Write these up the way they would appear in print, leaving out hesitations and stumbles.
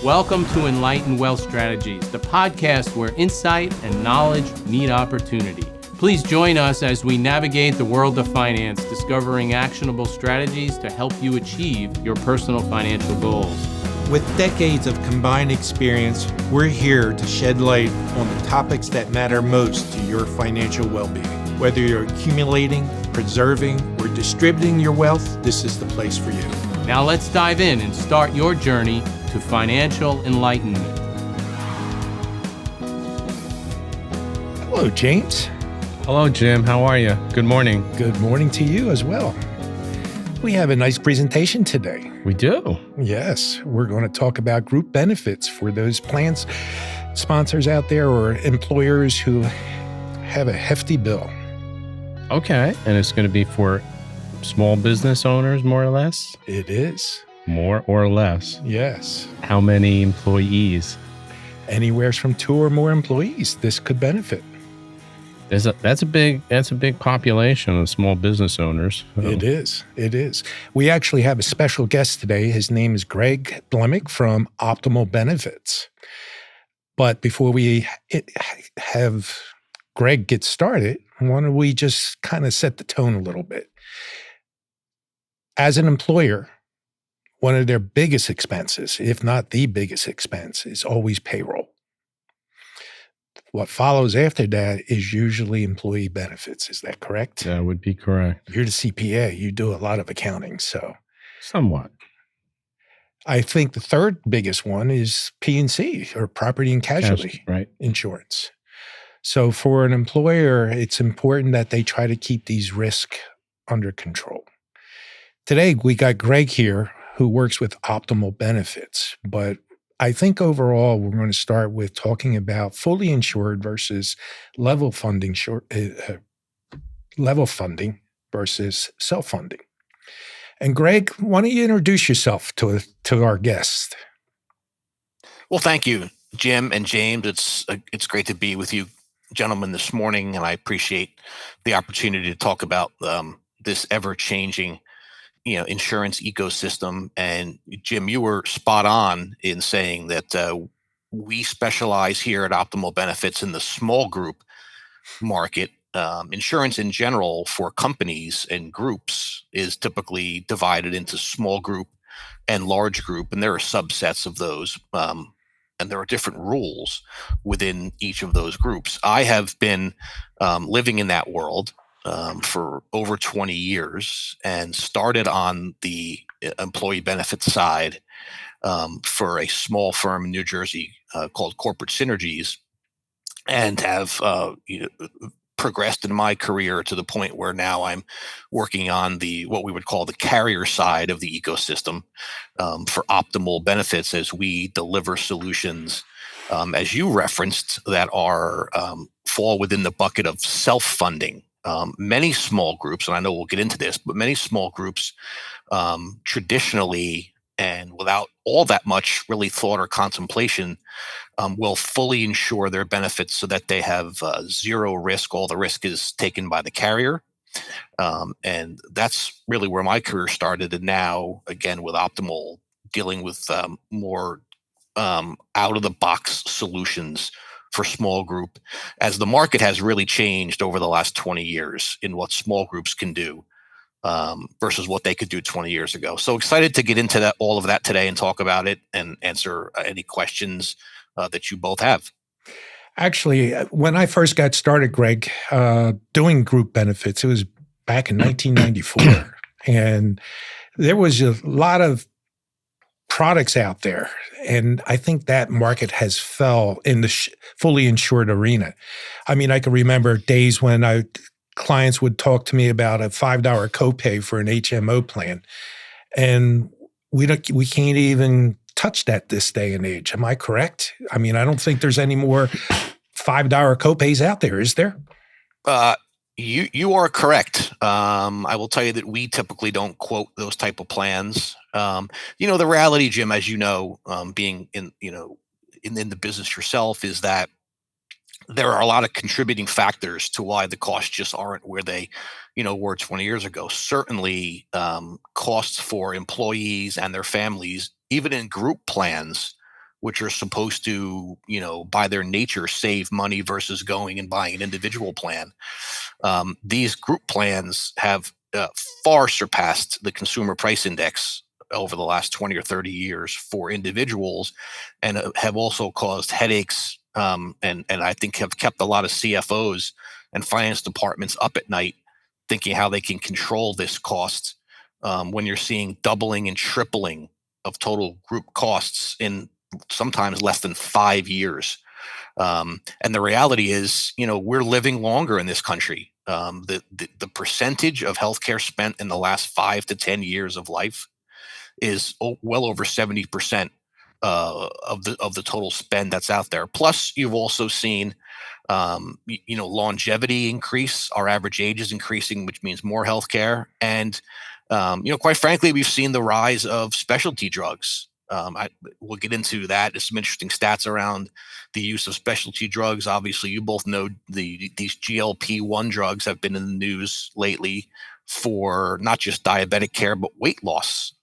Welcome to Enlightened Wealth Strategies, the podcast where insight and knowledge meet opportunity. Please join us as we navigate the world of finance, discovering actionable strategies to help you achieve your personal financial goals. With decades of combined experience, we're here to shed light on the topics that matter most to your financial well-being. Whether you're accumulating, preserving, or distributing your wealth, this is the place for you. Now let's dive in and start your journey to financial enlightenment. Hello, James. Hello, Jim. How are you? Good morning. Good morning to you as well. We have a nice presentation today. We do. Yes, we're going to talk about group benefits for those plans sponsors out there or employers who have a hefty bill. Okay. And it's going to be for small business owners, more or less? It is. More or less? Yes. How many employees? Anywhere from 2 or more employees, this could benefit. That's a big population of small business owners. It is. We actually have a special guest today. His name is Greg Blemick from Optimal Benefits. But before we have Greg get started, why don't we just kind of set the tone a little bit? As an employer, one of their biggest expenses, if not the biggest expense, is always payroll. What follows after that is usually employee benefits. Is that correct? That would be correct. You're the CPA. You do a lot of accounting, so. Somewhat. I think the third biggest one is P&C, or property and casualty insurance. So for an employer, it's important that they try to keep these risks under control. Today, we got Greg here, who works with Optimal Benefits. But I think overall, we're going to start with talking about fully insured versus level funding versus self-funding. And Greg, why don't you introduce yourself to our guest? Well, thank you, Jim and James. It's great to be with you gentlemen this morning, and I appreciate the opportunity to talk about this ever-changing insurance ecosystem. And Jim, you were spot on in saying that we specialize here at Optimal Benefits in the small group market. Insurance in general for companies and groups is typically divided into small group and large group, and there are subsets of those. And there are different rules within each of those groups. I have been living in that world for over 20 years and started on the employee benefits side for a small firm in New Jersey called Corporate Synergies, and have progressed in my career to the point where now I'm working on what we would call the carrier side of the ecosystem for Optimal Benefits, as we deliver solutions, as you referenced, that are fall within the bucket of self-funding. Many small groups, and I know we'll get into this, but many small groups traditionally, and without all that much really thought or contemplation, will fully insure their benefits so that they have zero risk. All the risk is taken by the carrier. And that's really where my career started. And now, again, with Optimal, dealing with more out-of-the-box solutions for small group, as the market has really changed over the last 20 years in what small groups can do versus what they could do 20 years ago. So excited to get into all of that today and talk about it and answer any questions that you both have. Actually, when I first got started, Greg, doing group benefits, it was back in 1994. And there was a lot of products out there. And I think that market has fell in the fully insured arena. I mean, I can remember days when clients would talk to me about a $5 copay for an HMO plan. And we can't even touch that this day and age. Am I correct? I mean, I don't think there's any more $5 copays out there, is there? You are correct. I will tell you that we typically don't quote those type of plans. The reality, Jim, as you know, being in the business yourself, is that there are a lot of contributing factors to why the costs just aren't where they, were 20 years ago. Certainly, costs for employees and their families, even in group plans, which are supposed to, by their nature, save money versus going and buying an individual plan. These group plans have far surpassed the consumer price index over the last 20 or 30 years for individuals, and have also caused headaches, and I think have kept a lot of CFOs and finance departments up at night thinking how they can control this cost, when you're seeing doubling and tripling of total group costs in sometimes less than 5 years. And the reality is, we're living longer in this country. The percentage of healthcare spent in the last 5 to 10 years of life is well over 70% of the total spend that's out there. Plus, you've also seen, longevity increase. Our average age is increasing, which means more healthcare. And quite frankly, we've seen the rise of specialty drugs. We'll get into that. There's some interesting stats around the use of specialty drugs. Obviously, you both know these GLP-1 drugs have been in the news lately for not just diabetic care, but weight loss.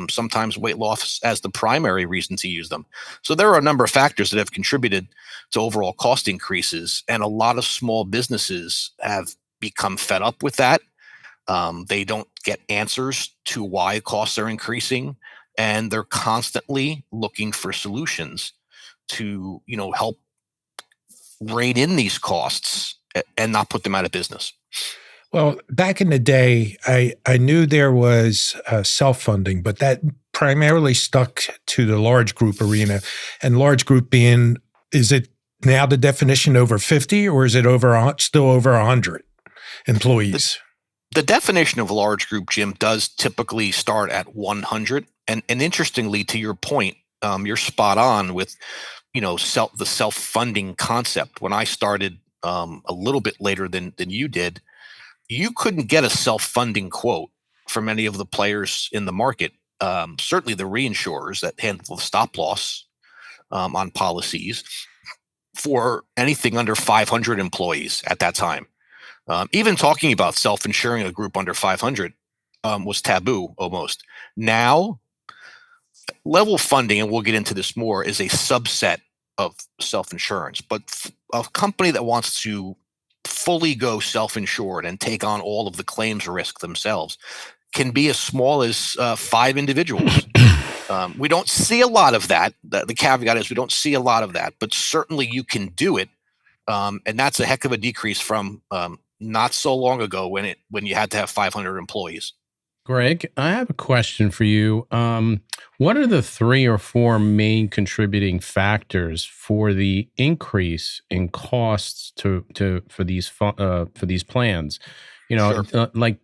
Sometimes weight loss as the primary reason to use them. So there are a number of factors that have contributed to overall cost increases, and a lot of small businesses have become fed up with that. They don't get answers to why costs are increasing, and they're constantly looking for solutions to, help rein in these costs and not put them out of business. Well, back in the day, I knew there was self-funding, but that primarily stuck to the large group arena. And large group being, is it now the definition over 50, or is it still over 100 employees? The definition of large group, Jim, does typically start at 100. And interestingly, to your point, you're spot on with, the self-funding concept. When I started a little bit later than you did, you couldn't get a self-funding quote from any of the players in the market. Certainly the reinsurers that handle the stop loss on policies for anything under 500 employees at that time. Even talking about self-insuring a group under 500 was taboo almost. Now, level funding, and we'll get into this more, is a subset of self-insurance. But a company that wants to fully go self-insured and take on all of the claims risk themselves can be as small as 5 individuals. We don't see a lot of that. The caveat is we don't see a lot of that, but certainly you can do it. And that's a heck of a decrease from not so long ago when you had to have 500 employees. Greg, I have a question for you. What are the 3 or 4 main contributing factors for the increase in costs for these plans? Sure. Like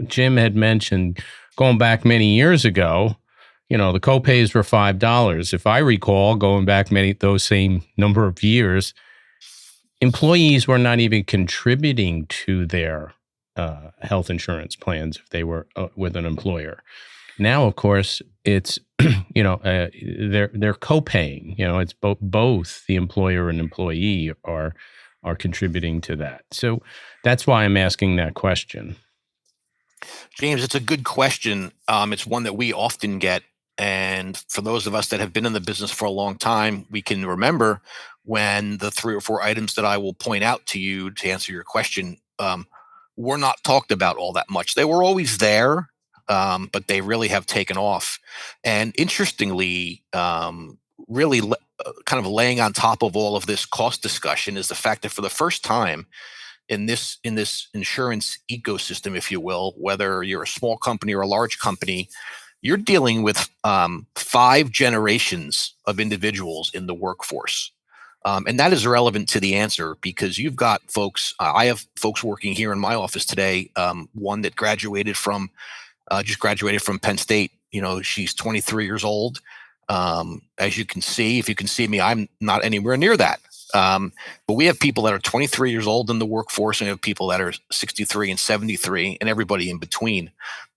Jim had mentioned, going back many years ago, the copays were $5. If I recall, going back those same number of years, employees were not even contributing to their health insurance plans if they were with an employer. Now, of course, it's they're co-paying. It's both the employer and employee are contributing to that. So that's why I'm asking that question. James, it's a good question. It's one that we often get. And for those of us that have been in the business for a long time, we can remember when the 3 or 4 items that I will point out to you to answer your question were not talked about all that much. They were always there, but they really have taken off. And interestingly, really kind of laying on top of all of this cost discussion is the fact that for the first time in this insurance ecosystem, if you will, whether you're a small company or a large company, you're dealing with 5 generations of individuals in the workforce. And that is relevant to the answer because you've got folks, I have folks working here in my office today, one that just graduated from Penn State. She's 23 years old. As you can see, if you can see me, I'm not anywhere near that. But we have people that are 23 years old in the workforce, and we have people that are 63 and 73 and everybody in between.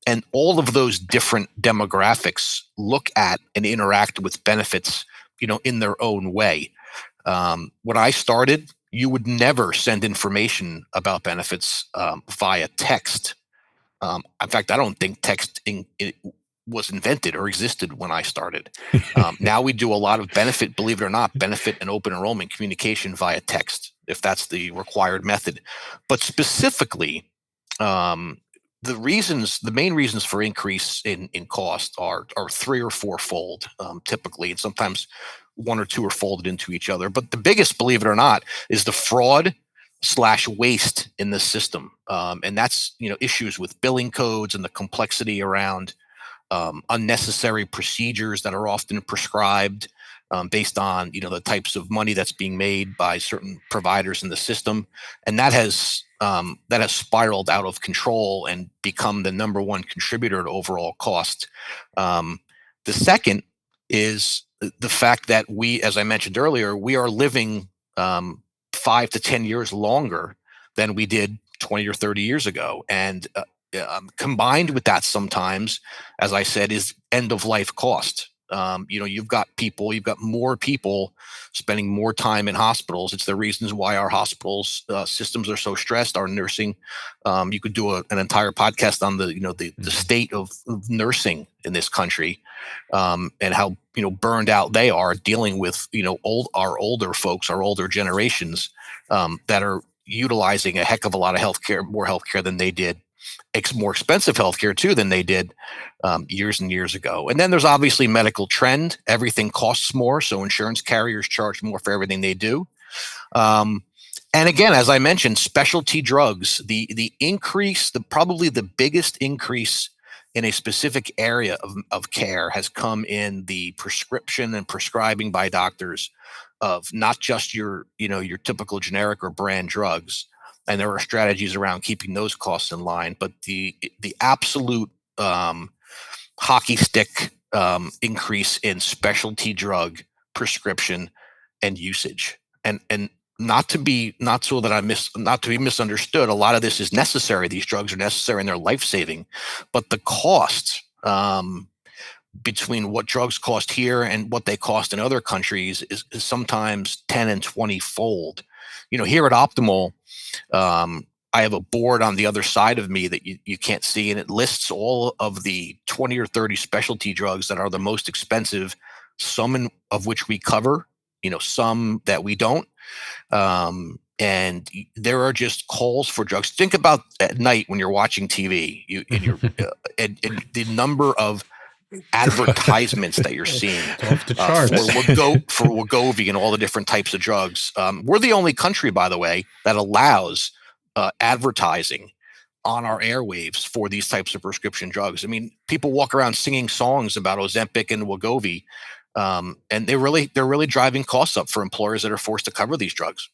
And all of those different demographics look at and interact with benefits, in their own way. When I started, you would never send information about benefits via text. In fact, I don't think texting was invented or existed when I started. Now we do a lot of benefit, believe it or not, benefit and open enrollment communication via text, if that's the required method. But specifically, the main reasons for increase in cost are three or fourfold, typically, and sometimes one or two are folded into each other. But the biggest, believe it or not, is the fraud slash waste in the system, and that's issues with billing codes and the complexity around unnecessary procedures that are often prescribed based on the types of money that's being made by certain providers in the system, and that has spiraled out of control and become the number one contributor to overall cost. The second is the fact that we, as I mentioned earlier, we are living 5 to 10 years longer than we did 20 or 30 years ago, and combined with that, sometimes, as I said, is end of life cost. You've got more people spending more time in hospitals. It's the reasons why our hospitals systems are so stressed. Our nursing, you could do an entire podcast on the state of nursing in this country, and how burned out they are dealing with our older folks, our older generations, that are utilizing a heck of a lot of healthcare, more healthcare than they did, more expensive healthcare too than they did years and years ago. And then there's obviously medical trend. Everything costs more, so insurance carriers charge more for everything they do. And again, as I mentioned, specialty drugs, the increase, probably the biggest increase in a specific area of care has come in the prescription and prescribing by doctors of not just your typical generic or brand drugs. And there are strategies around keeping those costs in line, but the absolute hockey stick increase in specialty drug prescription and usage, and not to be misunderstood. A lot of this is necessary. These drugs are necessary and they're life saving, but the cost between what drugs cost here and what they cost in other countries is sometimes 10 and 20 fold. Here at Optimal, I have a board on the other side of me that you can't see, and it lists all of the 20 or 30 specialty drugs that are the most expensive, some of which we cover, some that we don't. And there are just calls for drugs. Think about at night when you're watching TV, and the number of advertisements that you're seeing off the charts. for Wegovy and all the different types of drugs. We're the only country, by the way, that allows advertising on our airwaves for these types of prescription drugs. I mean, people walk around singing songs about Ozempic and Wegovy, and they're really driving costs up for employers that are forced to cover these drugs.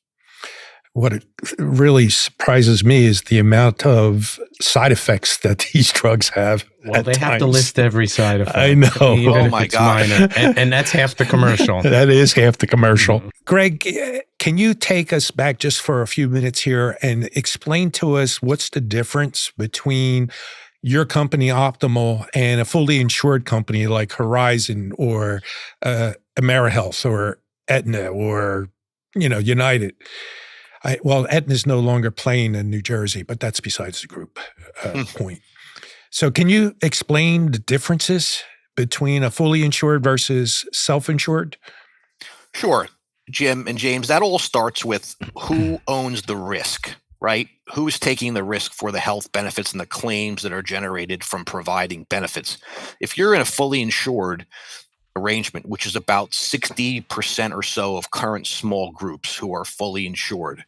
What it really surprises me is the amount of side effects that these drugs have. Well, they have to list every side effect. I know. Even if it's minor. And that's half the commercial. That is half the commercial. Mm-hmm. Greg, can you take us back just for a few minutes here and explain to us what's the difference between your company, Optimal, and a fully insured company like Horizon or AmeriHealth or Aetna or United? Aetna's no longer playing in New Jersey, but that's besides the group point. So can you explain the differences between a fully insured versus self-insured? Sure, Jim and James. That all starts with who owns the risk, right? Who's taking the risk for the health benefits and the claims that are generated from providing benefits? If you're in a fully insured arrangement, which is about 60% or so of current small groups who are fully insured,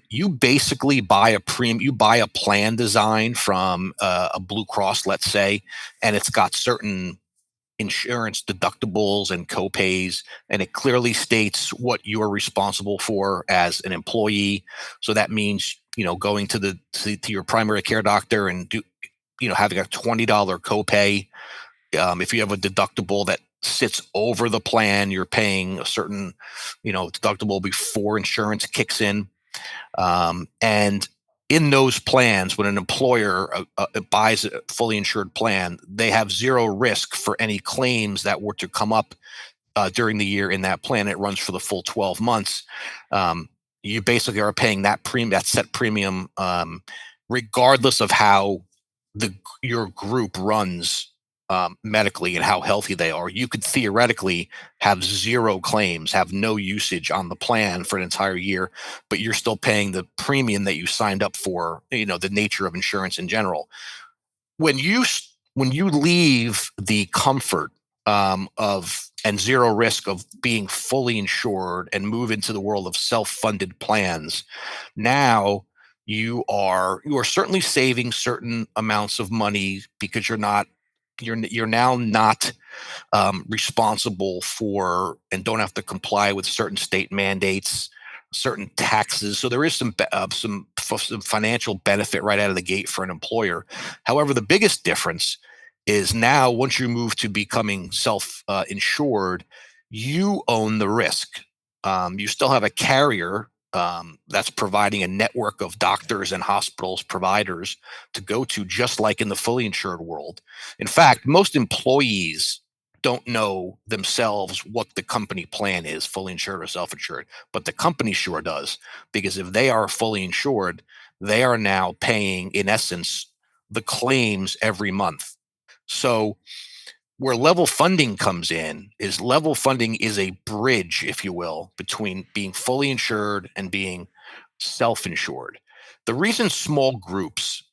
you basically buy a plan design from a Blue Cross, let's say, and it's got certain insurance deductibles and copays, and it clearly states what you're responsible for as an employee. So that means going to your primary care doctor and having a $20 copay. If you have a deductible that sits over the plan, you're paying a certain deductible before insurance kicks in. And in those plans, when an employer buys a fully insured plan, they have zero risk for any claims that were to come up during the year in that plan. It runs for the full 12 months. You basically are paying that set premium, regardless of how your group runs medically and how healthy they are. You could theoretically have zero claims, have no usage on the plan for an entire year, but you're still paying the premium that you signed up for, the nature of insurance in general. When you leave the comfort of and zero risk of being fully insured and move into the world of self-funded plans, now you are certainly saving certain amounts of money because you're now not responsible for and don't have to comply with certain state mandates, certain taxes. So there is some financial benefit right out of the gate for an employer. However, the biggest difference is now once you move to becoming self-insured, you own the risk. You still have a carrier that's providing a network of doctors and hospitals providers to go to, just like in the fully insured world. In fact, most employees don't know themselves what the company plan is, fully insured or self-insured, but the company sure does, because if they are fully insured, they are now paying, in essence, the claims every month. So where level funding is a bridge, if you will, between being fully insured and being self-insured. The reason small groups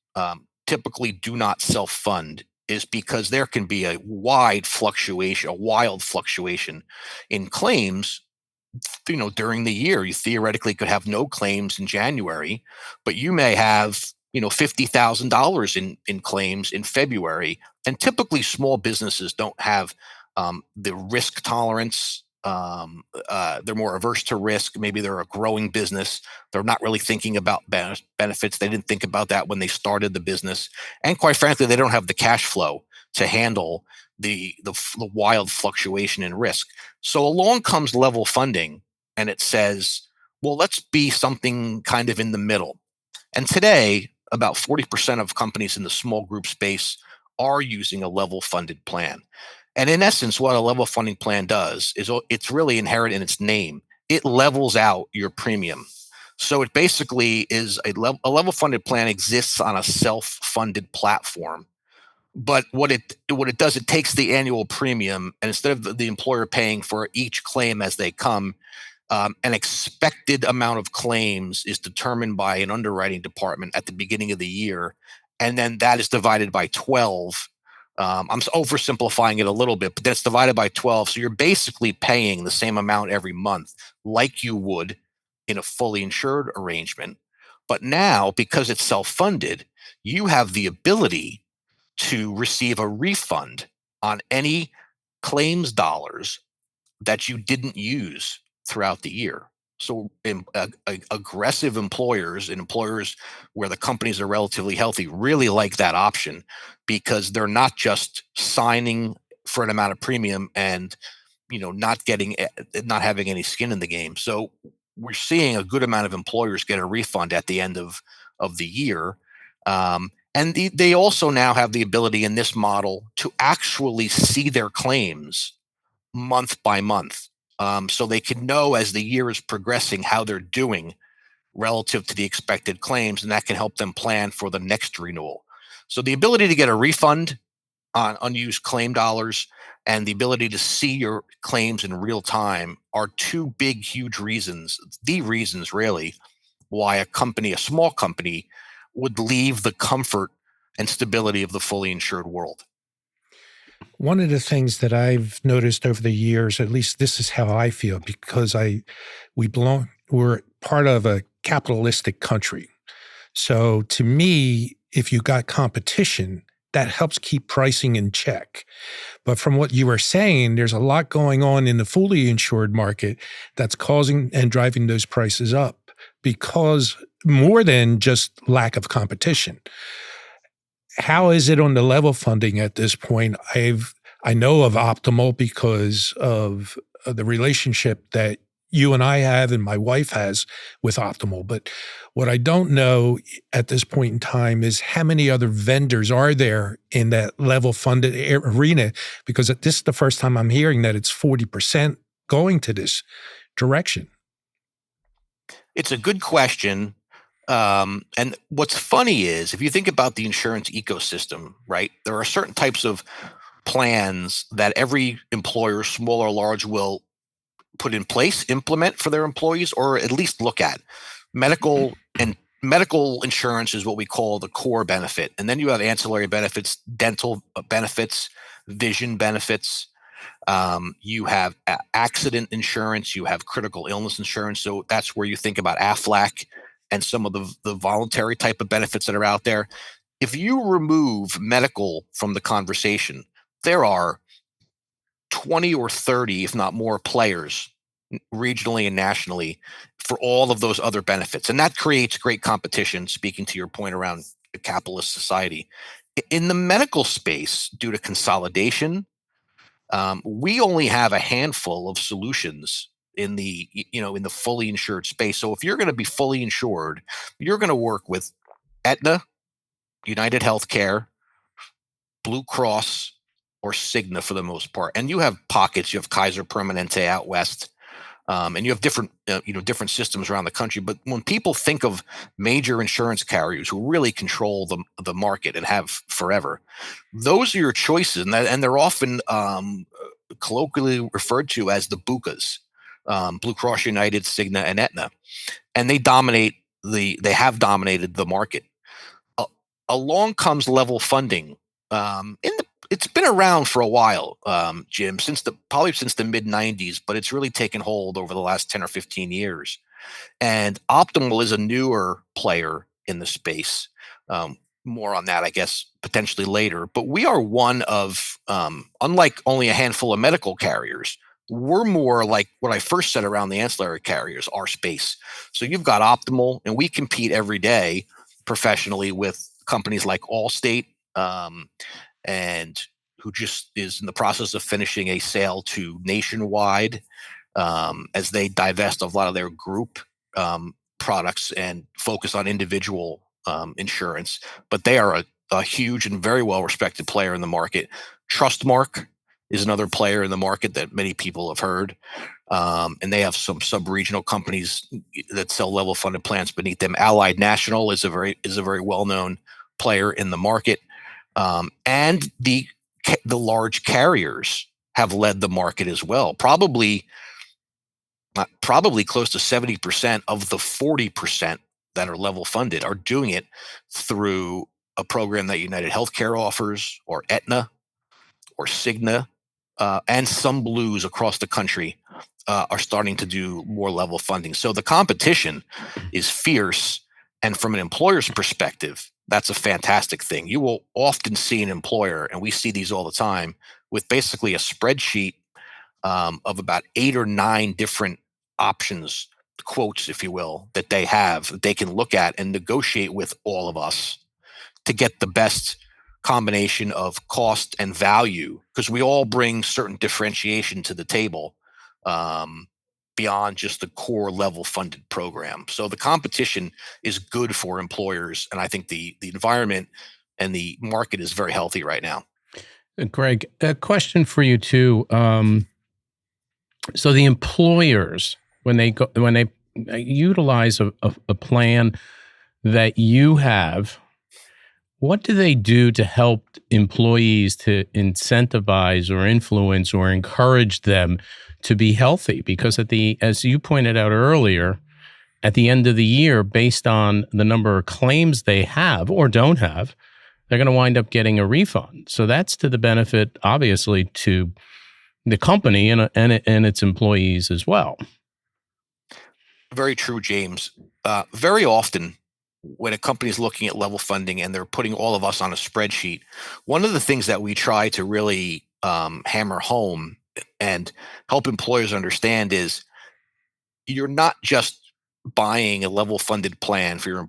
typically do not self-fund is because there can be a wild fluctuation in claims. During the year, you theoretically could have no claims in January, but you may have, $50,000 in claims in February. And typically, small businesses don't have the risk tolerance. They're more averse to risk. Maybe they're a growing business. They're not really thinking about benefits. They didn't think about that when they started the business. And quite frankly, they don't have the cash flow to handle the wild fluctuation in risk. So along comes level funding, and it says, well, let's be something kind of in the middle. And today, about 40% of companies in the small group space are using a level funded plan. And in essence, what a level funding plan does is it's really inherent in its name. It levels out your premium. So it basically is a level funded plan exists on a self-funded platform. But what it does, it takes the annual premium, and instead of the employer paying for each claim as they come, an expected amount of claims is determined by an underwriting department at the beginning of the year, and then that is divided by 12. I'm oversimplifying it a little bit, but that's divided by 12. So you're basically paying the same amount every month, like you would in a fully insured arrangement. But now, because it's self-funded, you have the ability to receive a refund on any claims dollars that you didn't use throughout the year. So, aggressive employers and employers where the companies are relatively healthy really like that option, because they're not just signing for an amount of premium and not having any skin in the game. So we're seeing a good amount of employers get a refund at the end of the year. And they also now have the ability in this model to actually see their claims month by month. So they can know as the year is progressing how they're doing relative to the expected claims, and that can help them plan for the next renewal. So the ability to get a refund on unused claim dollars and the ability to see your claims in real time are two big, huge reasons, the reasons really, why a small company, would leave the comfort and stability of the fully insured world. One of the things that I've noticed over the years, at least this is how I feel, because we're part of a capitalistic country. So to me, if you got competition, that helps keep pricing in check. But from what you were saying, there's a lot going on in the fully insured market that's causing and driving those prices up, because more than just lack of competition. How is it on the level funding at this point? I know of Optimal because of the relationship that you and I have and my wife has with Optimal. But what I don't know at this point in time is how many other vendors are there in that level funded arena, because this is the first time I'm hearing that it's 40% going to this direction. It's a good question. And what's funny is if you think about the insurance ecosystem, right? There are certain types of plans that every employer, small or large, will put in place, implement for their employees, or at least look at. Medical insurance is what we call the core benefit. And then you have ancillary benefits, dental benefits, vision benefits. You have accident insurance, you have critical illness insurance. So that's where you think about AFLAC and some of the voluntary type of benefits that are out there. If you remove medical from the conversation, there are 20 or 30, if not more, players regionally and nationally for all of those other benefits. And that creates great competition, speaking to your point around a capitalist society. In the medical space, due to consolidation, we only have a handful of solutions in the in the fully insured space. So if you're going to be fully insured, you're going to work with Aetna, United Healthcare, Blue Cross, or Cigna for the most part. And you have pockets. You have Kaiser Permanente out west, and you have different different systems around the country. But when people think of major insurance carriers who really control the market and have forever, those are your choices, and they're often colloquially referred to as the BUCAs, Blue Cross, United, Cigna, and Aetna, and they have dominated the market. Along comes level funding. It's been around for a while, Jim, probably since the mid '90s, but it's really taken hold over the last 10 or 15 years. And Optimal is a newer player in the space. More on that, I guess, potentially later. But we are one of, unlike only a handful of medical carriers, we're more like what I first said around the ancillary carriers, our space. So you've got Optimal, and we compete every day professionally with companies like Allstate, and who just is in the process of finishing a sale to Nationwide, as they divest of a lot of their group products and focus on individual insurance. But they are a huge and very well respected player in the market. Trustmark is another player in the market that many people have heard. And they have some sub-regional companies that sell level funded plans beneath them. Allied National is a very well-known player in the market. And the large carriers have led the market as well. Probably close to 70% of the 40% that are level funded are doing it through a program that United Healthcare offers, or Aetna, or Cigna, and some Blues across the country are starting to do more level funding. So the competition is fierce, and from an employer's perspective, that's a fantastic thing. You will often see an employer, and we see these all the time, with basically a spreadsheet of about 8 or 9 different options, quotes, if you will, that they can look at and negotiate with all of us to get the best combination of cost and value, because we all bring certain differentiation to the table, beyond just the core level funded program. So the competition is good for employers, and I think the environment and the market is very healthy right now. Greg, a question for you too. So the employers, when they utilize a plan that you have, what do they do to help employees to incentivize or influence or encourage them to be healthy? Because as you pointed out earlier, at the end of the year, based on the number of claims they have or don't have, they're going to wind up getting a refund. So that's to the benefit, obviously, to the company and its employees as well. Very true, James. Very often, when a company is looking at level funding and they're putting all of us on a spreadsheet, one of the things that we try to really hammer home and help employers understand is you're not just buying a level funded plan for your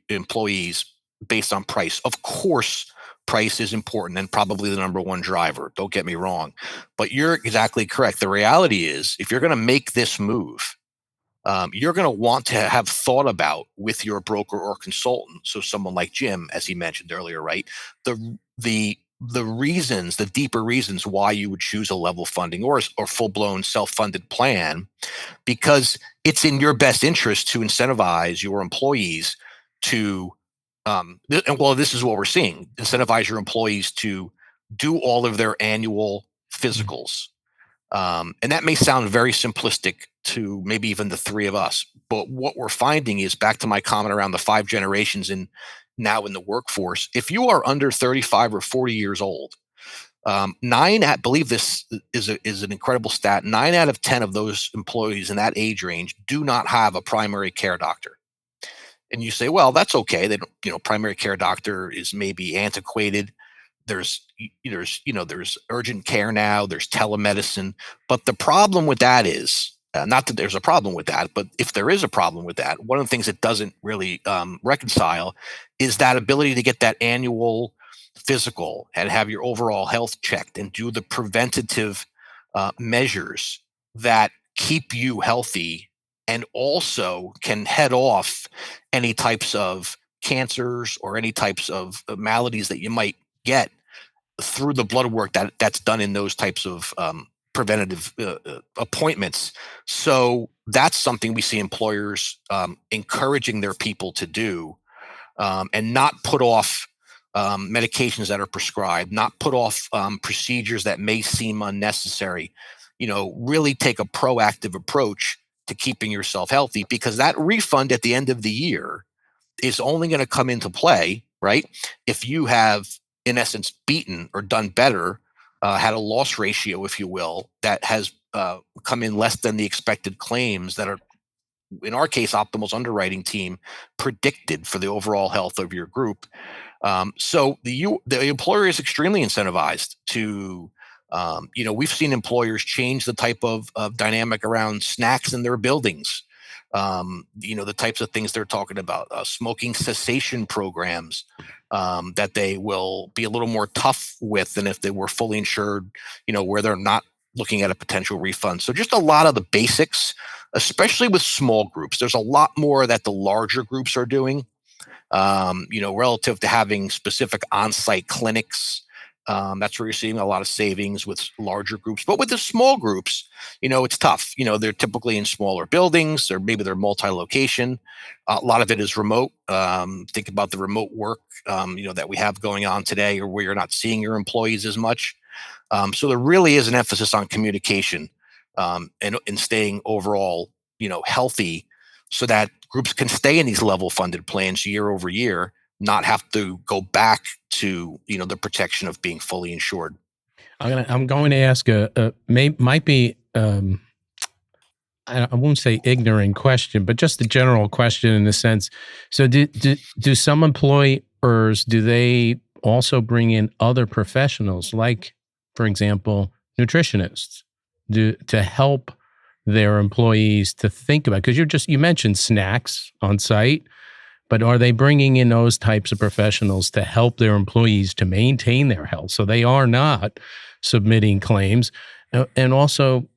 employees based on price. Of course, price is important and probably the number one driver. Don't get me wrong, but you're exactly correct. The reality is, if you're going to make this move, you're going to want to have thought about with your broker or consultant. So someone like Jim, as he mentioned earlier, right? The reasons, the deeper reasons why you would choose a level funding or full blown self funded plan, because it's in your best interest to incentivize your employees to, and well, this is what we're seeing: incentivize your employees to do all of their annual physicals. And that may sound very simplistic to maybe even the three of us, but what we're finding is, back to my comment around the 5 generations now in the workforce, if you are under 35 or 40 years old, believe this is an incredible stat. 9 out of 10 of those employees in that age range do not have a primary care doctor. And you say, well, that's okay. They don't, primary care doctor is maybe antiquated. There's urgent care now, there's telemedicine, but the problem with that is, not that there's a problem with that, but if there is a problem with that, one of the things it doesn't really reconcile is that ability to get that annual physical and have your overall health checked and do the preventative measures that keep you healthy and also can head off any types of cancers or any types of maladies that you might get through the blood work that's done in those types of preventative appointments. So that's something we see employers encouraging their people to do, and not put off medications that are prescribed, not put off procedures that may seem unnecessary. Really take a proactive approach to keeping yourself healthy, because that refund at the end of the year is only going to come into play, right, if you have, in essence, beaten or done better, had a loss ratio, if you will, that has come in less than the expected claims that are, in our case, Optimal's underwriting team predicted for the overall health of your group. So the employer is extremely incentivized to, we've seen employers change the type of dynamic around snacks in their buildings. The types of things they're talking about, smoking cessation programs, that they will be a little more tough with than if they were fully insured, where they're not looking at a potential refund. So just a lot of the basics, especially with small groups. There's a lot more that the larger groups are doing, relative to having specific on-site clinics. That's where you're seeing a lot of savings with larger groups. But with the small groups, it's tough. They're typically in smaller buildings, or maybe they're multi-location. A lot of it is remote. Think about the remote work, that we have going on today, or where you're not seeing your employees as much. So there really is an emphasis on communication, and staying overall, healthy, so that groups can stay in these level funded plans year over year, not have to go back to, the protection of being fully insured. I'm going to ask might be, I won't say ignorant question, but just a general question in the sense. So do some employers, do they also bring in other professionals, like, for example, nutritionists, to help their employees to think about, because you mentioned snacks on site, but are they bringing in those types of professionals to help their employees to maintain their health so they are not submitting claims? And also,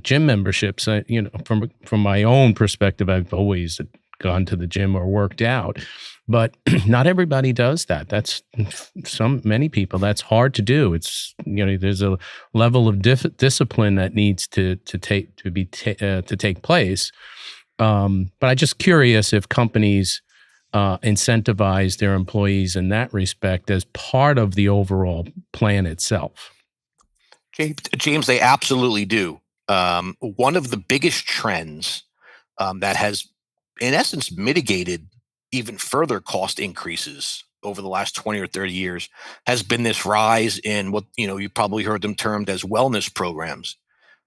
gym memberships. From my own perspective, I've always gone to the gym or worked out, but not everybody does that. That's many people. That's hard to do. It's there's a level of discipline that needs to take place. But I'm just curious if companies incentivize their employees in that respect as part of the overall plan itself. James, they absolutely do. One of the biggest trends that has, in essence, mitigated even further cost increases over the last 20 or 30 years has been this rise in what, you probably heard them termed as wellness programs.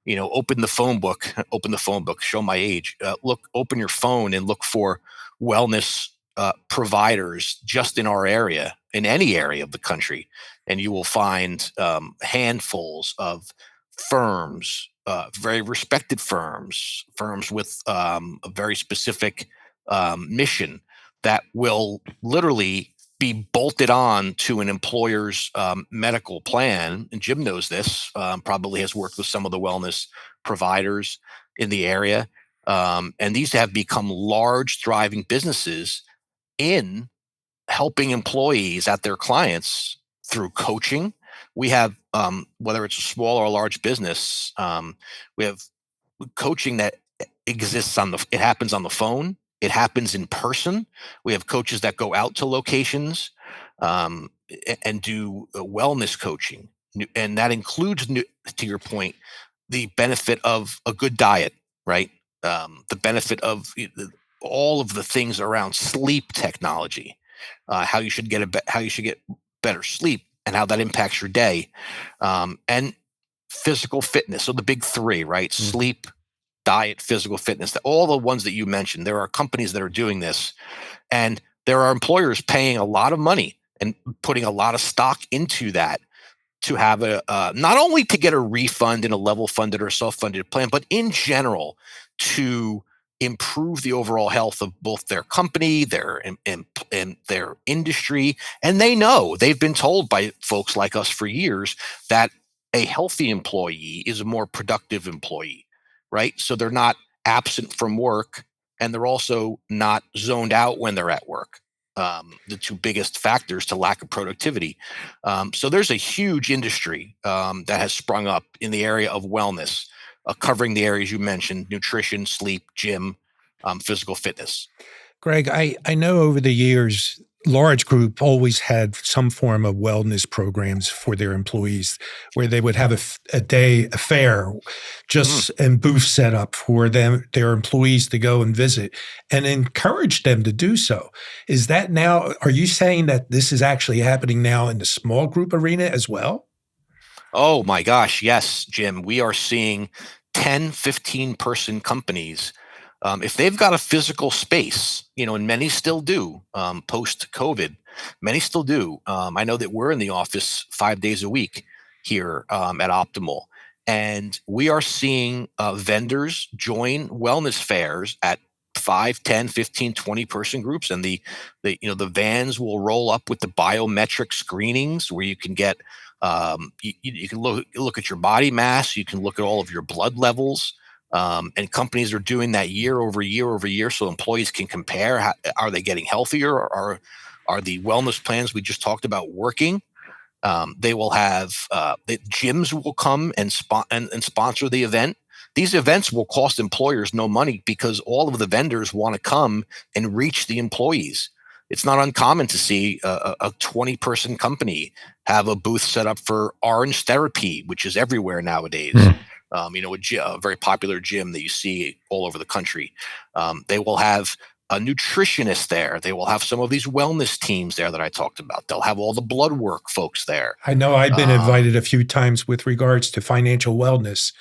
Open the phone book, show my age. Open your phone and look for wellness providers just in our area, in any area of the country, and you will find handfuls of firms, very respected firms with a very specific mission that will literally be bolted on to an employer's medical plan. And Jim knows this, probably has worked with some of the wellness providers in the area. And these have become large, thriving businesses in helping employees at their clients through coaching. We have, whether it's a small or a large business, we have coaching that exists it happens on the phone. It happens in person. We have coaches that go out to locations. and do wellness coaching, and that includes, to your point, the benefit of a good diet, right? The benefit of all of the things around sleep technology, how you should get better sleep, and how that impacts your day, and physical fitness. So the big three, right? Sleep, diet, physical fitness. All the ones that you mentioned. There are companies that are doing this, and there are employers paying a lot of money and putting a lot of stock into that to have not only to get a refund in a level funded or self-funded plan, but in general to improve the overall health of both their company, and their industry. And they've been told by folks like us for years that a healthy employee is a more productive employee, right? So they're not absent from work, and they're also not zoned out when they're at work. The two biggest factors to lack of productivity. So there's a huge industry that has sprung up in the area of wellness, covering the areas you mentioned: nutrition, sleep, gym, physical fitness. Greg, I know over the years, large group always had some form of wellness programs for their employees where they would have a fair just and booth set up for their employees to go and visit and encourage them to do so. Is that now, are you saying that this is actually happening now in the small group arena as well? Oh my gosh, yes, Jim. We are seeing 10, 15-person companies. If they've got a physical space, and many still do, post-COVID, many still do. I know that we're in the office 5 days a week here at Optimal, and we are seeing vendors join wellness fairs at 5, 10, 15, 20-person groups, and the vans will roll up with the biometric screenings where you can get you can look at your body mass, you can look at all of your blood levels, and companies are doing that year over year over year, so employees can compare. Are they getting healthier? Or are the wellness plans we just talked about working? They will have the gyms will come and sponsor the event. These events will cost employers no money because all of the vendors want to come and reach the employees. It's not uncommon to see a 20-person company have a booth set up for orange therapy, which is everywhere nowadays. A very popular gym that you see all over the country. They will have a nutritionist there. They will have some of these wellness teams there that I talked about. They'll have all the blood work folks there. I know I've been invited a few times with regards to financial wellness.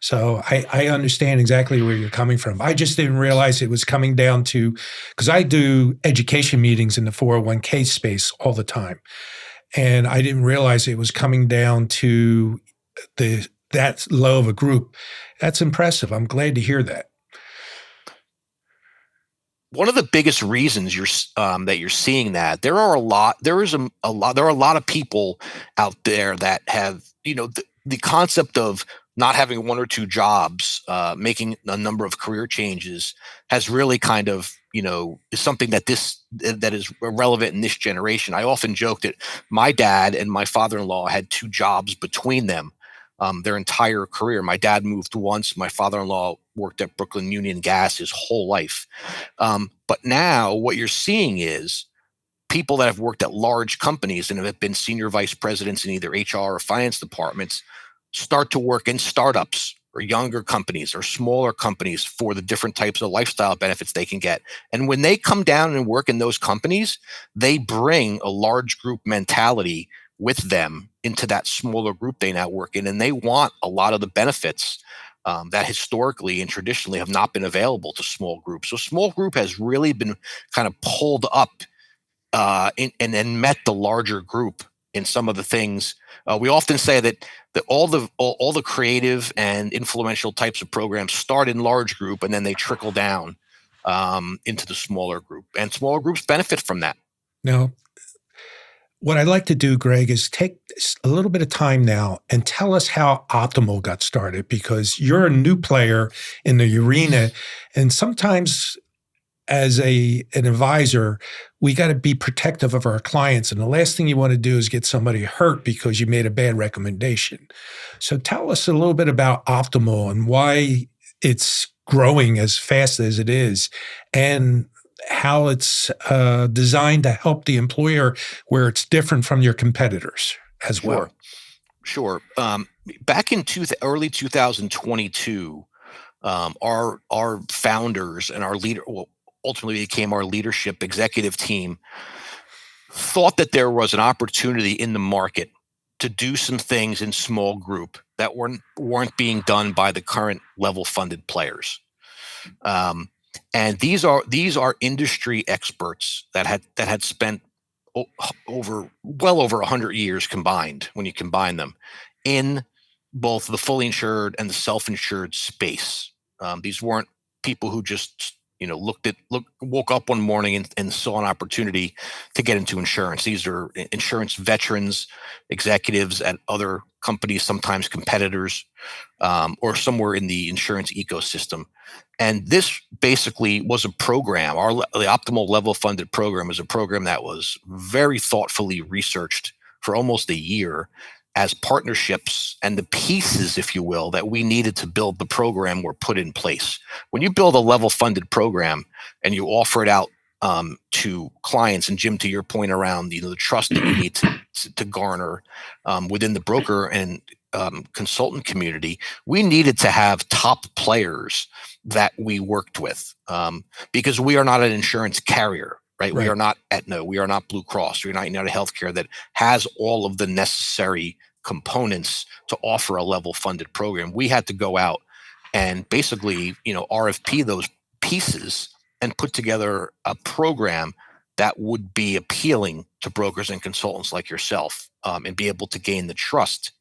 So I understand exactly where you're coming from. I just didn't realize it was coming down to, because I do education meetings in the 401k space all the time. And I didn't realize it was coming down to that low of a group. That's impressive. I'm glad to hear that. One of the biggest reasons that you're seeing that there are a lot of people out there that have the concept of not having one or two jobs, making a number of career changes has really kind of is something that is relevant in this generation. I often joke that my dad and my father-in-law had two jobs between them their entire career. My dad moved once. My father-in-law worked at Brooklyn Union Gas his whole life. But now what you're seeing is people that have worked at large companies and have been senior vice presidents in either HR or finance departments start to work in startups or younger companies or smaller companies for the different types of lifestyle benefits they can get. And when they come down and work in those companies, they bring a large group mentality with them into that smaller group they now work in. And they want a lot of the benefits that historically and traditionally have not been available to small groups. So small group has really been kind of pulled up and then met the larger group in some of the things. We often say that all the creative and influential types of programs start in large group and then they trickle down into the smaller group, and smaller groups benefit from that. Now, what I'd like to do, Greg, is take a little bit of time now and tell us how Optimal got started, because you're a new player in the arena. And sometimes as an advisor, we got to be protective of our clients. And the last thing you want to do is get somebody hurt because you made a bad recommendation. So tell us a little bit about Optimal and why it's growing as fast as it is, and how it's designed to help the employer where it's different from your competitors as well. Sure. Back in early 2022, our founders and our leader, well, ultimately became our leadership executive team, thought that there was an opportunity in the market to do some things in small group that weren't being done by the current level funded players. And these are industry experts that had spent well over 100 years combined, when you combine them, in both the fully insured and the self-insured space. These weren't people who just woke up one morning and saw an opportunity to get into insurance. These are insurance veterans, executives at other companies, sometimes competitors, or somewhere in the insurance ecosystem. And this basically was a program. The optimal level funded program is a program that was very thoughtfully researched for almost a year, as partnerships and the pieces, if you will, that we needed to build the program were put in place. When you build a level funded program and you offer it out to clients, and Jim, to your point around the trust that you need to garner within the broker and consultant community, we needed to have top players that we worked with, because we are not an insurance carrier, right? We are not Aetna, we are not Blue Cross, we're not United Healthcare that has all of the necessary components to offer a level funded program. We had to go out and basically, RFP those pieces and put together a program that would be appealing to brokers and consultants like yourself, and be able to gain the trust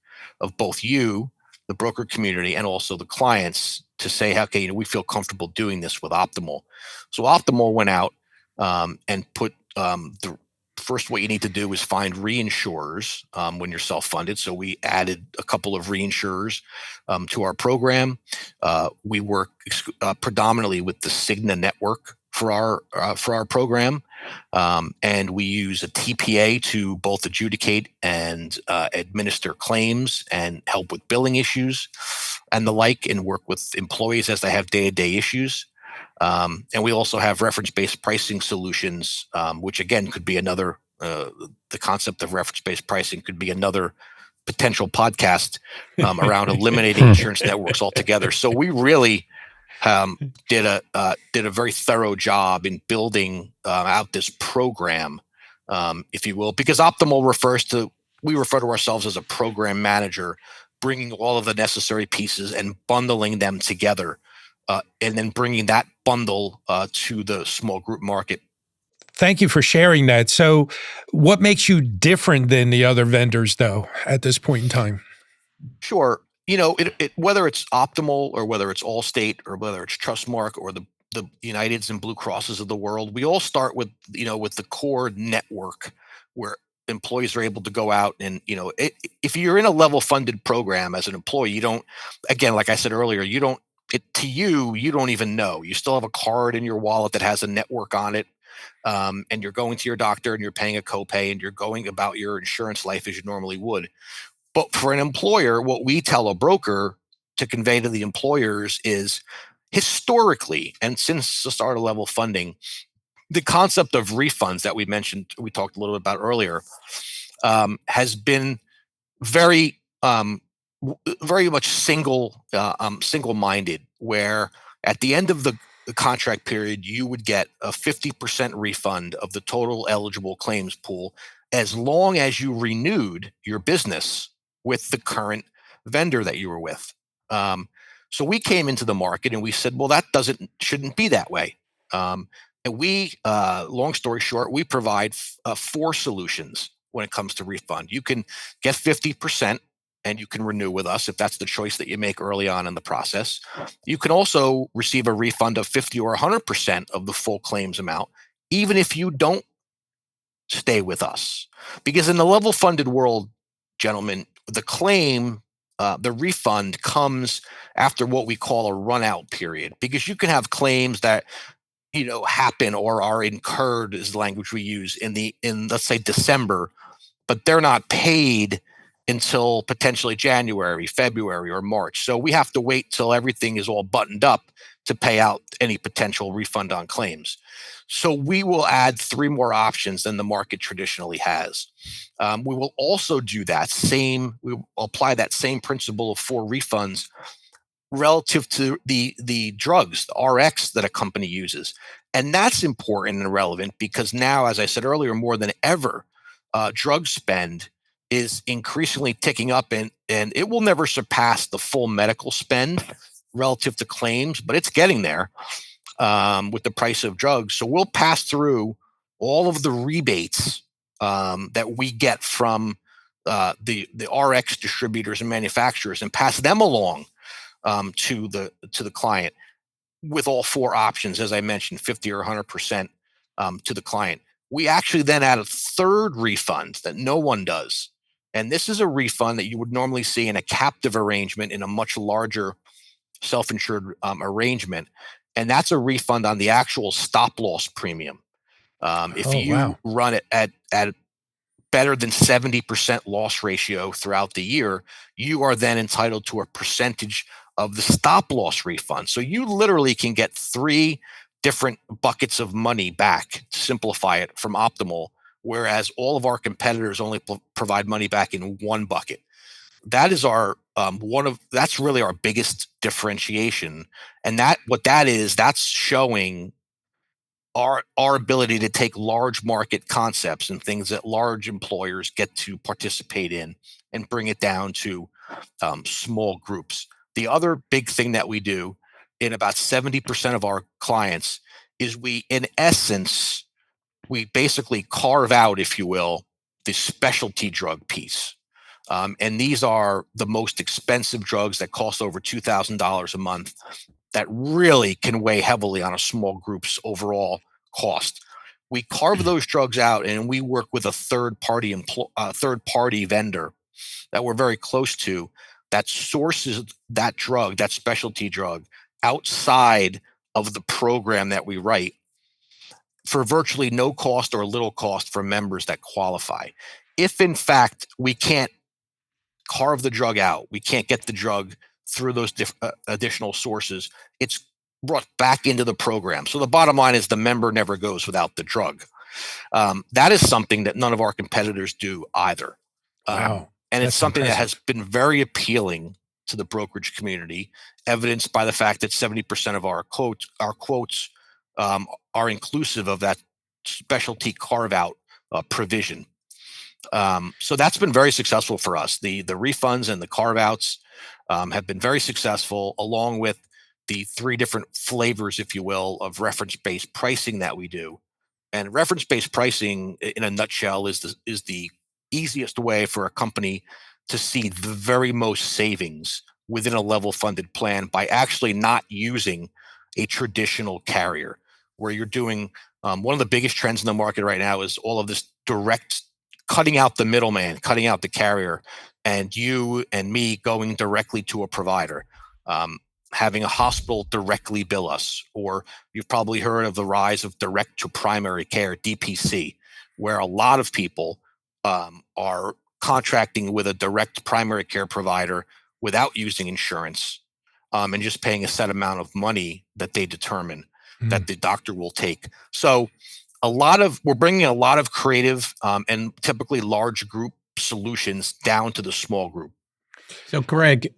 of both you, the broker community, and also the clients to say, okay, we feel comfortable doing this with Optimal. So Optimal went out and put the first, what you need to do is find reinsurers when you're self-funded. So we added a couple of reinsurers to our program. We work predominantly with the Cigna network for our program, and we use a TPA to both adjudicate and administer claims and help with billing issues and the like, and work with employees as they have day-to-day issues. And we also have reference-based pricing solutions, which again could be another, the concept of reference-based pricing could be another potential podcast around eliminating insurance networks altogether. So we really did a very thorough job in building out this program, if you will, because Optimal we refer to ourselves as a program manager, bringing all of the necessary pieces and bundling them together, and then bringing that bundle to the small group market. Thank you for sharing that. So what makes you different than the other vendors, though, at this point in time? Sure. Whether it's Optimal or whether it's Allstate or whether it's Trustmark or the Uniteds and Blue Crosses of the world, we all start with the core network where employees are able to go out and, if you're in a level funded program as an employee, you don't, again, like I said earlier, you don't even know. You still have a card in your wallet that has a network on it. And you're going to your doctor and you're paying a copay and you're going about your insurance life as you normally would. But for an employer, what we tell a broker to convey to the employers is, historically, and since the start of level funding, the concept of refunds that we talked a little bit about earlier, has been very, very much single-minded, where at the end of the contract period, you would get a 50% refund of the total eligible claims pool, as long as you renewed your business with the current vendor that you were with. So we came into the market and we said, well, that shouldn't be that way. And long story short, we provide 4 solutions when it comes to refund. You can get 50% and you can renew with us if that's the choice that you make early on in the process. You can also receive a refund of 50 or 100% of the full claims amount, even if you don't stay with us. Because in the level funded world, gentlemen, the refund comes after what we call a run out period, because you can have claims that happen or are incurred, is the language we use, in let's say December, but they're not paid until potentially January, February, or March. So we have to wait till everything is all buttoned up to pay out any potential refund on claims. So we will add 3 more options than the market traditionally has. We will also do we will apply that same principle of 4 refunds relative to the drugs, the RX that a company uses. And that's important and relevant because now, as I said earlier, more than ever, drug spend is increasingly ticking up, and it will never surpass the full medical spend relative to claims, but it's getting there with the price of drugs. So we'll pass through all of the rebates that we get from the RX distributors and manufacturers and pass them along to the client with all 4 options, as I mentioned, 50 or 100% to the client. We actually then add a third refund that no one does. And this is a refund that you would normally see in a captive arrangement in a much larger self-insured arrangement. And that's a refund on the actual stop loss premium. If Oh, you wow. run it at better than 70% loss ratio throughout the year, you are then entitled to a percentage of the stop loss refund. So you literally can get 3 different buckets of money back to simplify it from optimal, whereas all of our competitors only provide money back in 1 bucket. That is our that's really our biggest differentiation. And that's showing our ability to take large market concepts and things that large employers get to participate in and bring it down to small groups. The other big thing that we do in about 70% of our clients is in essence, we basically carve out, if you will, the specialty drug piece. And these are the most expensive drugs that cost over $2,000 a month that really can weigh heavily on a small group's overall cost. We carve those drugs out, and we work with a third party vendor that we're very close to that sources that drug, that specialty drug, outside of the program that we write for virtually no cost or little cost for members that qualify. If in fact we can't carve the drug out, we can't get the drug through those additional sources, it's brought back into the program. So the bottom line is the member never goes without the drug. That is something that none of our competitors do either. Wow. And it's That's something that has impressive. been very appealing to the brokerage community, evidenced by the fact that 70% of our quotes are inclusive of that specialty carve out provision. So that's been very successful for us. The refunds and the carve outs have been very successful, along with the 3 different flavors, if you will, of reference based pricing that we do. And reference based pricing, in a nutshell, is the easiest way for a company to see the very most savings within a level funded plan by actually not using a traditional carrier, where you're doing one of the biggest trends in the market right now is all of this direct cutting out the middleman, cutting out the carrier, and you and me going directly to a provider, having a hospital directly bill us. Or you've probably heard of the rise of direct to primary care, DPC, where a lot of people are contracting with a direct primary care provider without using insurance, and just paying a set amount of money that they determine that Mm. the doctor will take. So we're bringing a lot of creative and typically large group solutions down to the small group. So, Greg,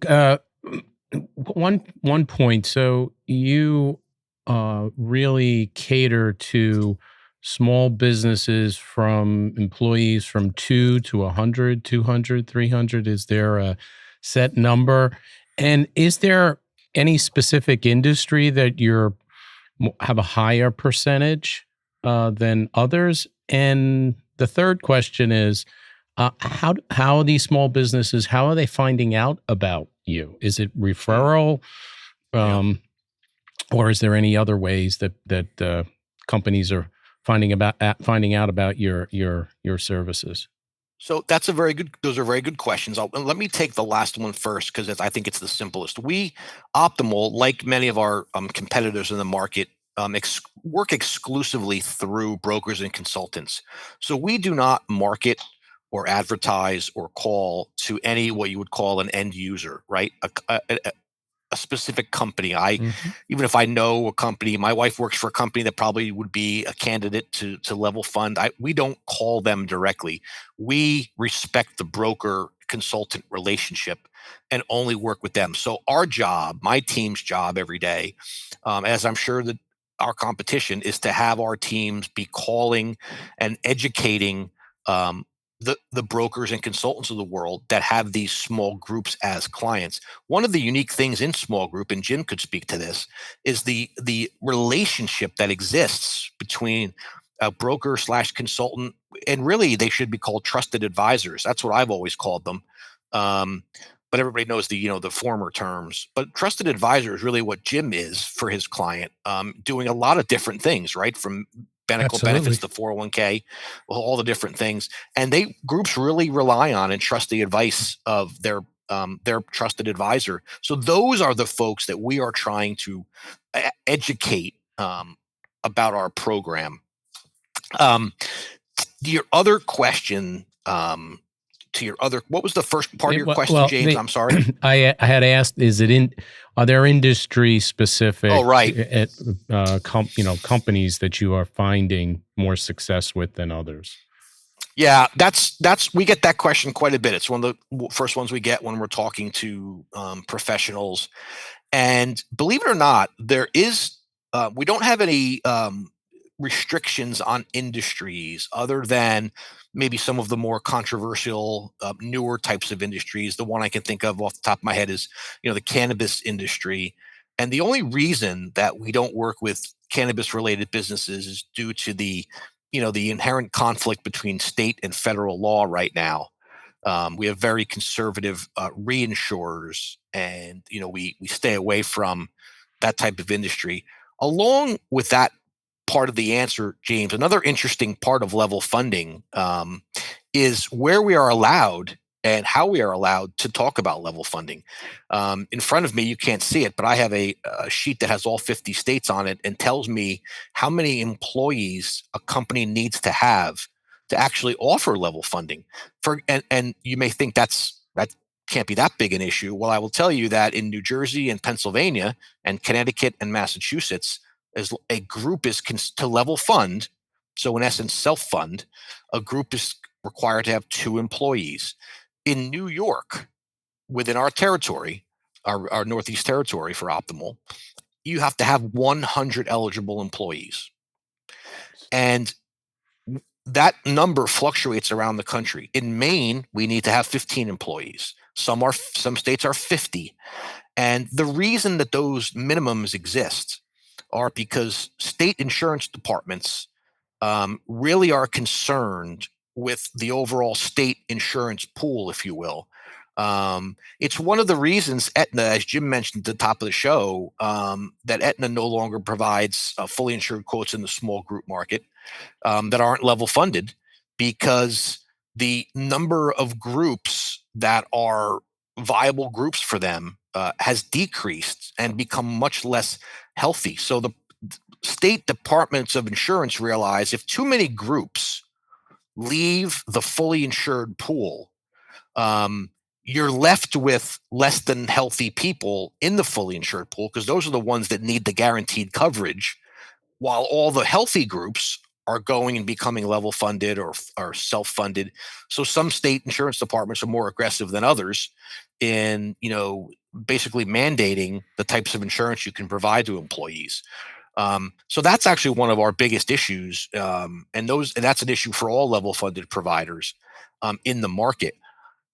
one point. So you really cater to small businesses from employees from 2 to 100, 200, 300. Is there a set number? And is there any specific industry that have a higher percentage than others? And the third question is, how are these small businesses? How are they finding out about you? Is it referral, Yeah. or is there any other ways that companies are finding out about your services? So those are very good questions. Let me take the last one first because I think it's the simplest. We, Optimal, like many of our competitors in the market, work exclusively through brokers and consultants. So we do not market or advertise or call to any what you would call an end user, right? A specific company. Even if I know a company, my wife works for a company that probably would be a candidate to level fund. We don't call them directly. We respect the broker consultant relationship and only work with them. So our job, my team's job every day, as I'm sure that our competition, is to have our teams be calling and educating the brokers and consultants of the world that have these small groups as clients. One of the unique things in small group, and Jim could speak to this, is the relationship that exists between a broker slash consultant, and really they should be called trusted advisors. That's what I've always called them. But everybody knows the former terms. But trusted advisor is really what Jim is for his client, doing a lot of different things, right? From medical benefits to 401k, all the different things. And groups really rely on and trust the advice of their trusted advisor. So those are the folks that we are trying to educate about our program. Your other question, what was the first part of your question, James? I'm sorry. I had asked, are there industry specific companies that you are finding more success with than others? Yeah, we get that question quite a bit. It's one of the first ones we get when we're talking to professionals. And believe it or not, we don't have any restrictions on industries other than maybe some of the more controversial, newer types of industries. The one I can think of off the top of my head is, the cannabis industry. And the only reason that we don't work with cannabis related businesses is due to the inherent conflict between state and federal law right now. We have very conservative reinsurers, and we stay away from that type of industry. Along with that part of the answer, James, another interesting part of level funding is where we are allowed and how we are allowed to talk about level funding. In front of me, you can't see it, but I have a sheet that has all 50 states on it and tells me how many employees a company needs to have to actually offer level funding. And you may think that can't be that big an issue. Well, I will tell you that in New Jersey and Pennsylvania and Connecticut and Massachusetts, as a group is to level fund, so in essence self-fund, a group is required to have 2 employees. In New York, within our territory, our Northeast territory for Optimal, you have to have 100 eligible employees. And that number fluctuates around the country. In Maine, we need to have 15 employees. Some states are 50. And the reason that those minimums exist are because state insurance departments really are concerned with the overall state insurance pool, if you will. It's one of the reasons Aetna, as Jim mentioned at the top of the show, that Aetna no longer provides fully insured quotes in the small group market that aren't level funded, because the number of groups that are viable groups for them has decreased and become much less healthy. So the state departments of insurance realize if too many groups leave the fully insured pool, you're left with less than healthy people in the fully insured pool, because those are the ones that need the guaranteed coverage, while all the healthy groups are going and becoming level funded or self-funded. So some state insurance departments are more aggressive than others in, basically mandating the types of insurance you can provide to employees. So that's actually one of our biggest issues, and that's an issue for all level funded providers in the market.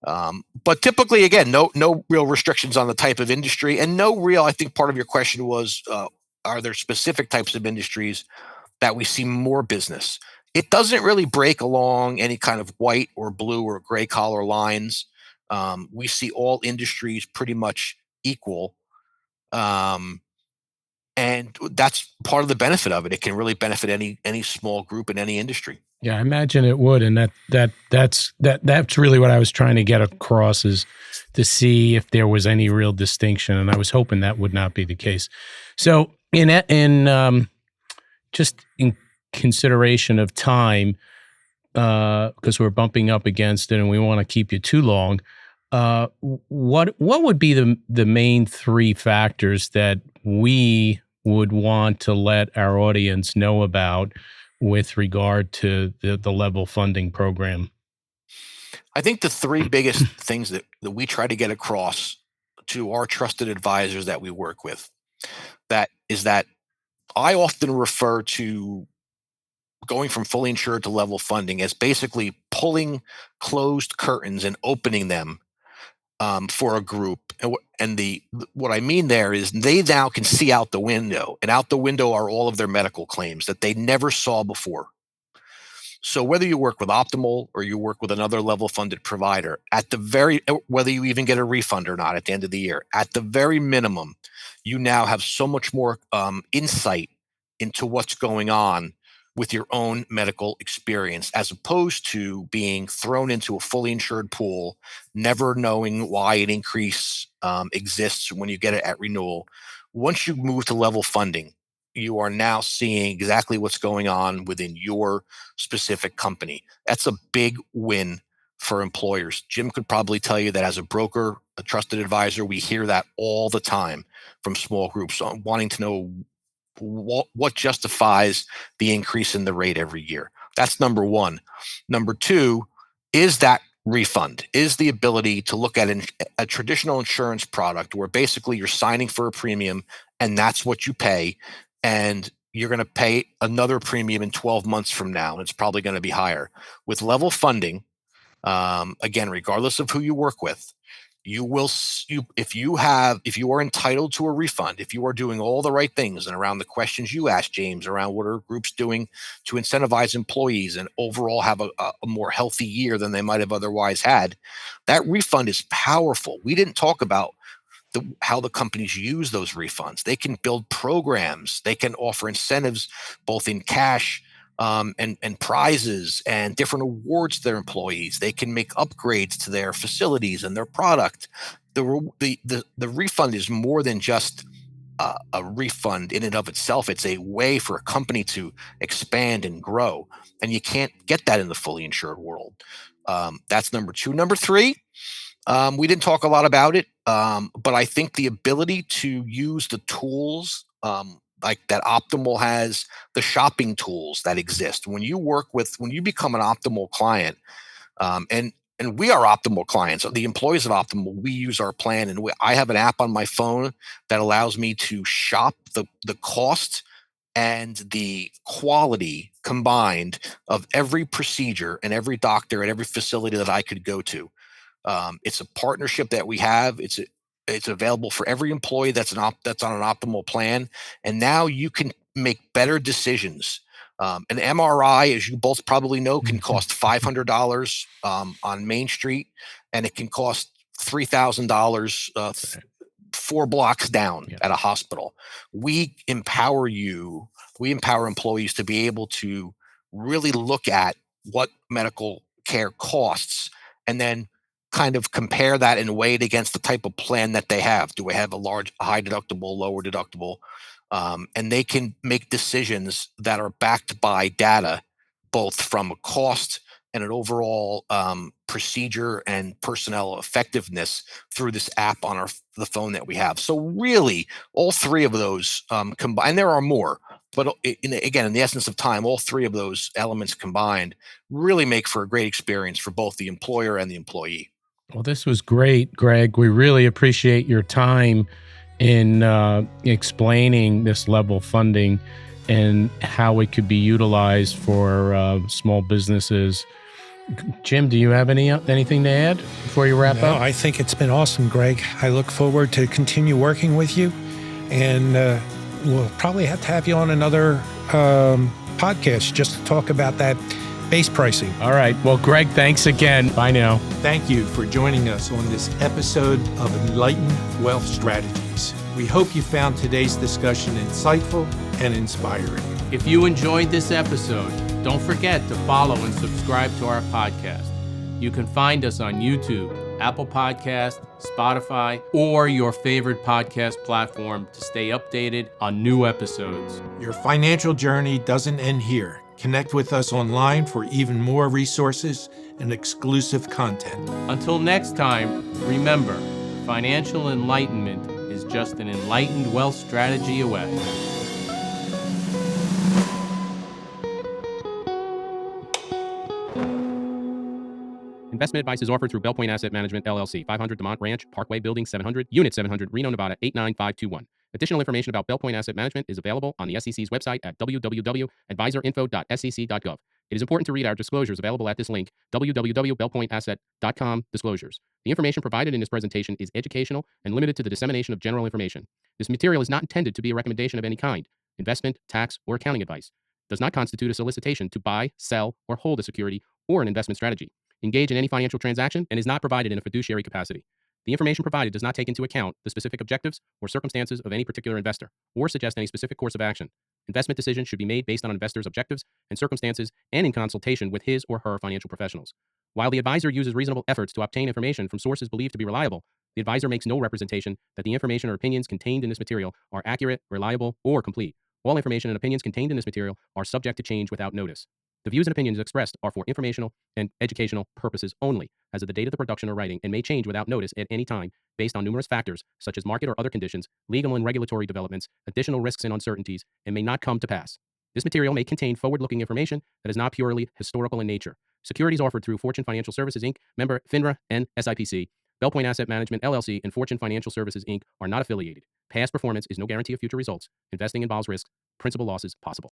But typically, again, no real restrictions on the type of industry, and I think part of your question was, are there specific types of industries that we see more business? It doesn't really break along any kind of white or blue or gray collar lines. We see all industries pretty much equal. And that's part of the benefit of it. It can really benefit any small group in any industry. Yeah, I imagine it would, and that's really what I was trying to get across, is to see if there was any real distinction, and I was hoping that would not be the case. So, in just in consideration of time, because we're bumping up against it and we want to keep you too long. What would be the main three factors that we would want to let our audience know about with regard to the level funding program? I think the three biggest things that we try to get across to our trusted advisors that we work with, that is that I often refer to going from fully insured to level funding as basically pulling closed curtains and opening them for a group. And what I mean there is they now can see out the window, and out the window are all of their medical claims that they never saw before. So whether you work with Optimal or you work with another level funded provider, whether you even get a refund or not at the end of the year, at the very minimum, you now have so much more insight into what's going on with your own medical experience, as opposed to being thrown into a fully insured pool, never knowing why an increase exists when you get it at renewal. Once you move to level funding, you are now seeing exactly what's going on within your specific company. That's a big win for employers. Jim could probably tell you that as a broker, a trusted advisor, we hear that all the time from small groups wanting to know what justifies the increase in the rate every year. That's number one. Number two is that refund, is the ability to look at a traditional insurance product where basically you're signing for a premium and that's what you pay. And you're going to pay another premium in 12 months from now, and it's probably going to be higher. With level funding, again, regardless of who you work with, if you are entitled to a refund, if you are doing all the right things, and around the questions you asked, James, around what are groups doing to incentivize employees and overall have a more healthy year than they might have otherwise had, that refund is powerful. We didn't talk about how the companies use those refunds. They can build programs. They can offer incentives both in cash and prizes and different awards to their employees. They can make upgrades to their facilities and their product. The refund is more than just a refund in and of itself. It's a way for a company to expand and grow, and you can't get that in the fully insured world. That's number two. Number three, we didn't talk a lot about it, but I think the ability to use the tools like that Optimal has, the shopping tools that exist. When you become an Optimal client, and we are Optimal clients, the employees of Optimal, we use our plan, and I have an app on my phone that allows me to shop the cost and the quality combined of every procedure and every doctor at every facility that I could go to. It's a partnership that we have. It's available for every employee that's on an Optimal plan, and now you can make better decisions. An MRI, as you both probably know, can cost $500 on Main Street, and it can cost $3,000 4 blocks down at a hospital. We empower employees to be able to really look at what medical care costs, and then kind of compare that and weigh it against the type of plan that they have. Do I have a high deductible, lower deductible? And they can make decisions that are backed by data, both from a cost and an overall procedure and personnel effectiveness through this app on the phone that we have. So really, all three of those combined, there are more, but in the essence of time, all three of those elements combined really make for a great experience for both the employer and the employee. Well, this was great, Greg. We really appreciate your time in explaining this level funding and how it could be utilized for small businesses. Jim, do you have anything to add before you wrap up? I think it's been awesome, Greg. I look forward to continue working with you, and we'll probably have to have you on another podcast just to talk about that base pricing. All right. Well, Greg, thanks again. Bye now. Thank you for joining us on this episode of Enlightened Wealth Strategies. We hope you found today's discussion insightful and inspiring. If you enjoyed this episode, don't forget to follow and subscribe to our podcast. You can find us on YouTube, Apple Podcast, Spotify, or your favorite podcast platform to stay updated on new episodes. Your financial journey doesn't end here. Connect with us online for even more resources and exclusive content. Until next time, remember, financial enlightenment is just an enlightened wealth strategy away. Investment advice is offered through Bell Point Asset Management, LLC, 500 Demont Ranch, Parkway Building 700, Unit 700, Reno, Nevada, 89521. Additional information about Bell Point Asset Management is available on the SEC's website at www.advisorinfo.sec.gov. It is important to read our disclosures available at this link, www.bellpointasset.com disclosures. The information provided in this presentation is educational and limited to the dissemination of general information. This material is not intended to be a recommendation of any kind, investment, tax, or accounting advice. Does not constitute a solicitation to buy, sell, or hold a security or an investment strategy, engage in any financial transaction, and is not provided in a fiduciary capacity. The information provided does not take into account the specific objectives or circumstances of any particular investor or suggest any specific course of action. Investment decisions should be made based on investors' objectives and circumstances and in consultation with his or her financial professionals. While the advisor uses reasonable efforts to obtain information from sources believed to be reliable, the advisor makes no representation that the information or opinions contained in this material are accurate, reliable, or complete. All information and opinions contained in this material are subject to change without notice. The views and opinions expressed are for informational and educational purposes only as of the date of the production or writing and may change without notice at any time based on numerous factors such as market or other conditions, legal and regulatory developments, additional risks and uncertainties, and may not come to pass. This material may contain forward-looking information that is not purely historical in nature. Securities offered through Fortune Financial Services, Inc., member FINRA and SIPC, Bell Point Asset Management, LLC, and Fortune Financial Services, Inc. are not affiliated. Past performance is no guarantee of future results. Investing involves risks. Principal losses possible.